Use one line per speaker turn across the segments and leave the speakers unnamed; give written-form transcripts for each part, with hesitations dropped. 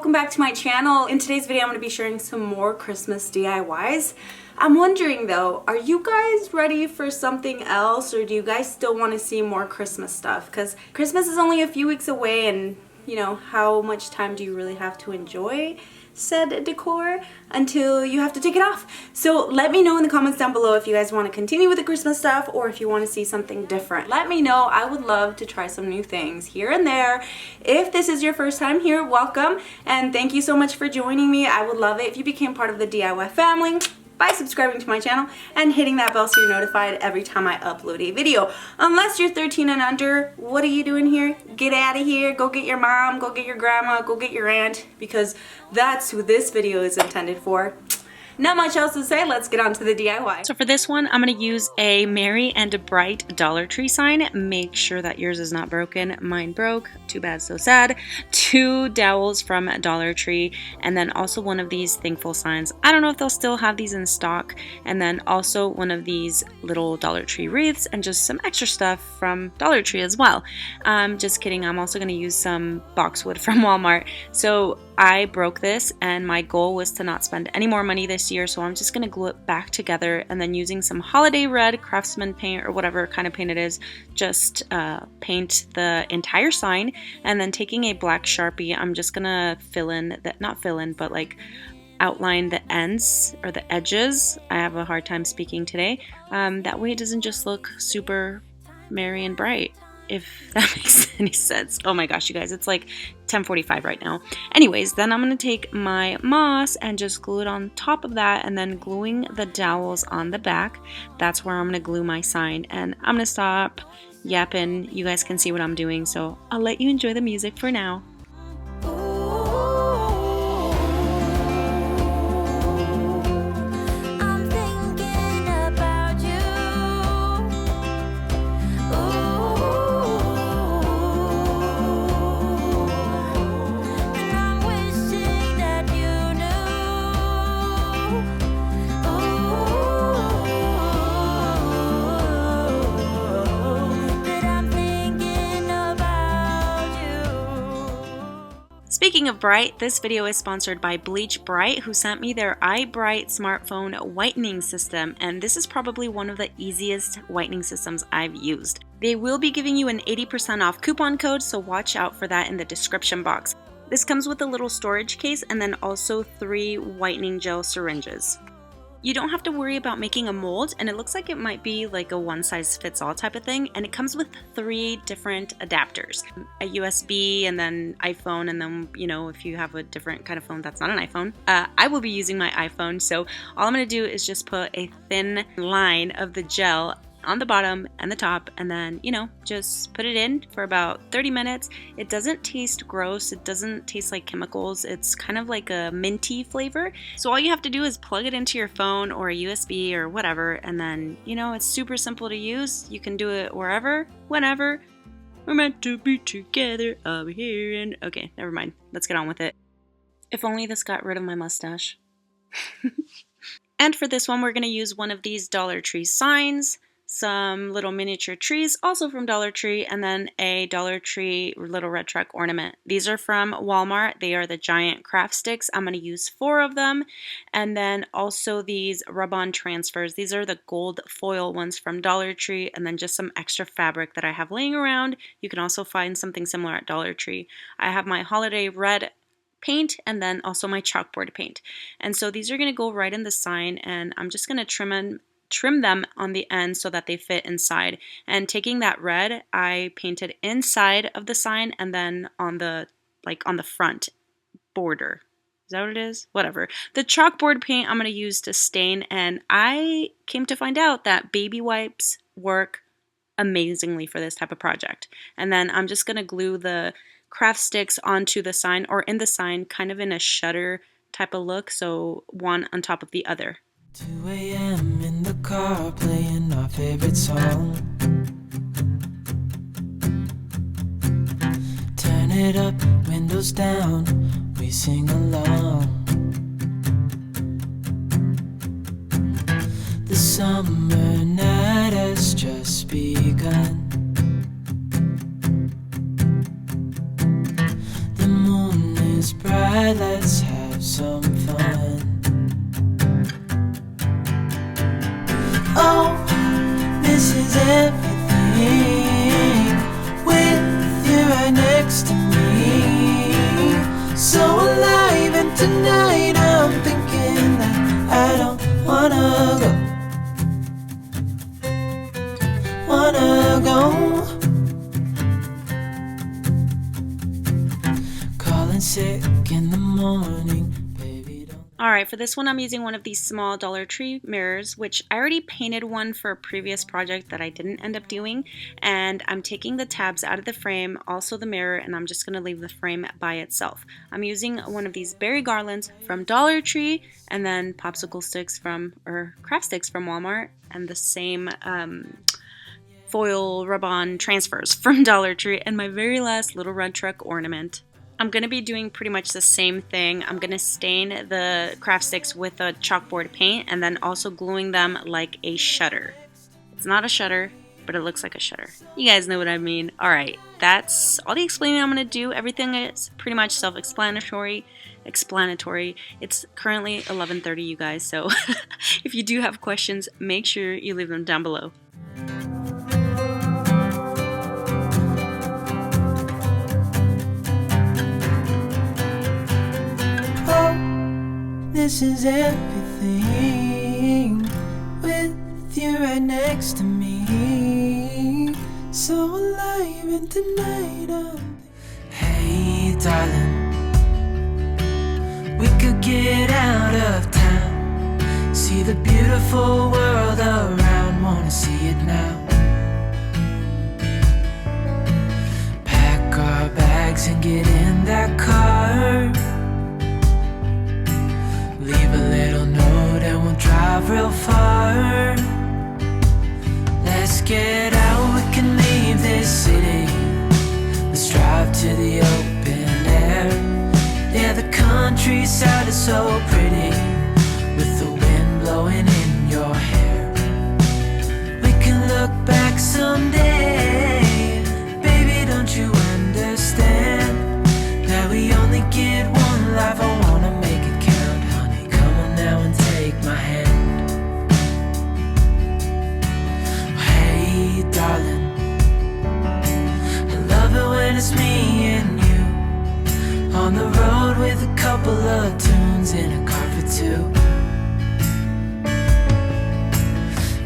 welcome back to my channel. In today's video I'm going to be sharing some more Christmas DIYs. I'm wondering though, are you guys ready for something else, or do you guys still want to see more Christmas stuff? Because Christmas is only a few weeks away, and you know, how much time do you really have to enjoy said decor until you have to take it off? So let me know in the comments down below if you guys want to continue with the Christmas stuff or if you want to see something different. Let me know. I would love to try some new things here and there. If this is your first time here, welcome, and thank you so much for joining me. I would love it if you became part of the DIY family by subscribing to my channel and hitting that bell so you're notified every time I upload a video. Unless you're 13 and under, what are you doing here? Get out of here. Go get your mom, go get your grandma, go get your aunt, because that's who this video is intended for. Not much else to say, let's get on to the DIY.
So for this one, I'm going to use a Merry and Bright Dollar Tree sign. Make sure that yours is not broken. Mine broke. Too bad, so sad. 2 dowels from Dollar Tree, and then also one of these thankful signs. I don't know if they'll still have these in stock. And then also one of these little Dollar Tree wreaths, and just some extra stuff from Dollar Tree as well. Just kidding, I'm also going to use some boxwood from Walmart. So I broke this, and my goal was to not spend any more money this year, so I'm just going to glue it back together, and then using some holiday red craftsman paint or whatever kind of paint it is, just paint the entire sign. And then taking a black Sharpie, I'm just going to fill in, not fill in, but like outline the ends or the edges. I have a hard time speaking today. That way it doesn't just look super merry and bright, if that makes any sense. Oh my gosh, you guys, it's like 10:45 right now. Anyways, then I'm going to take my moss and just glue it on top of that, and then gluing the dowels on the back. That's where I'm going to glue my sign, and I'm going to stop yapping. You guys can see what I'm doing, so I'll let you enjoy the music for now. Speaking of bright, this video is sponsored by Bleach Bright, who sent me their iBright smartphone whitening system, and this is probably one of the easiest whitening systems I've used. They will be giving you an 80% off coupon code, so watch out for that in the description box. This comes with a little storage case and then also 3 whitening gel syringes. You don't have to worry about making a mold, and it looks like it might be like a one-size-fits-all type of thing, and it comes with 3 different adapters. A USB, and then iPhone, and then, you know, if you have a different kind of phone that's not an iPhone. I will be using my iPhone, so all I'm going to do is just put a thin line of the gel on the bottom and the top, and then, you know, just put it in for about 30 minutes. It doesn't taste gross. It doesn't taste like chemicals. It's kind of like a minty flavor. So all you have to do is plug it into your phone or a USB or whatever, and then, you know, it's super simple to use. You can do it wherever, whenever. We're meant to be together up here and... Okay, never mind. Let's get on with it. If only this got rid of my mustache. And for this one, we're going to use one of these Dollar Tree signs, some little miniature trees, also from Dollar Tree, and then a Dollar Tree little red truck ornament. These are from Walmart. They are the giant craft sticks. I'm going to use 4 of them. And then also these rub-on transfers. These are the gold foil ones from Dollar Tree, and then just some extra fabric that I have laying around. You can also find something similar at Dollar Tree. I have my holiday red paint and then also my chalkboard paint. And so these are going to go right in the sign, and I'm just going to trim them on the end so that they fit inside. And taking that red, I painted inside of the sign and then on the front border. Is that what it is? Whatever. The chalkboard paint I'm going to use to stain, and I came to find out that baby wipes work amazingly for this type of project. And then I'm just going to glue the craft sticks onto the sign, or in the sign, kind of in a shutter type of look, so one on top of the other.
2 a.m. in the car playing our favorite song. Turn it up, windows down, we sing along. The summer night has just begun. The moon is bright. Alright, let's have some fun. Oh, this is everything with you right next to me. So alive, and tonight I'm thinking that I don't wanna go. Calling sick in the morning, baby, don't.
Alright, for this one I'm using one of these small Dollar Tree mirrors, which I already painted one for a previous project that I didn't end up doing, and I'm taking the tabs out of the frame, also the mirror, and I'm just going to leave the frame by itself. I'm using one of these berry garlands from Dollar Tree, and then popsicle sticks or craft sticks from Walmart, and the same foil rub-on transfers from Dollar Tree, and my very last little red truck ornament. I'm going to be doing pretty much the same thing. I'm going to stain the craft sticks with a chalkboard paint and then also gluing them like a shutter. It's not a shutter, but it looks like a shutter. You guys know what I mean. Alright, that's all the explaining I'm going to do. Everything is pretty much self-explanatory. It's currently 11:30, you guys, so if you do have questions, make sure you leave them down below.
This is everything with you right next to me. So alive, and tonight I'm. Hey darling, we could get out of town, see the beautiful world around, wanna see it now. Pack our bags and get in that car, leave a little note and we'll drive real far. Let's get out, we can leave this city. Let's drive to the open air. Yeah, the countryside is so pretty, with the wind blowing in your hair. We can look back someday, baby, don't you understand that we only get one life? I wanna make it count, honey, come on now and take my hand. Hey darling, I love it when it's me and you, on the road with a couple of tunes in a car for two.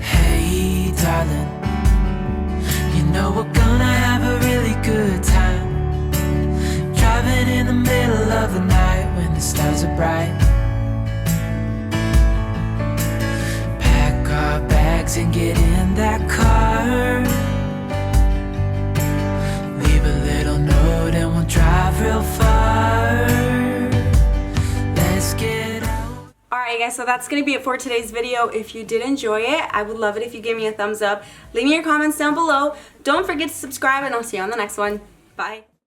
Hey darling, you know we're gonna have a really good time, driving in the middle of the night when the stars are bright. Pack our bags and get in that car, leave a little note and we'll drive real far. Let's get out.
Alright guys, so that's going to be it for today's video. If you did enjoy it, I would love it if you gave me a thumbs up. Leave me your comments down below. Don't forget to subscribe, and I'll see you on the next one. Bye.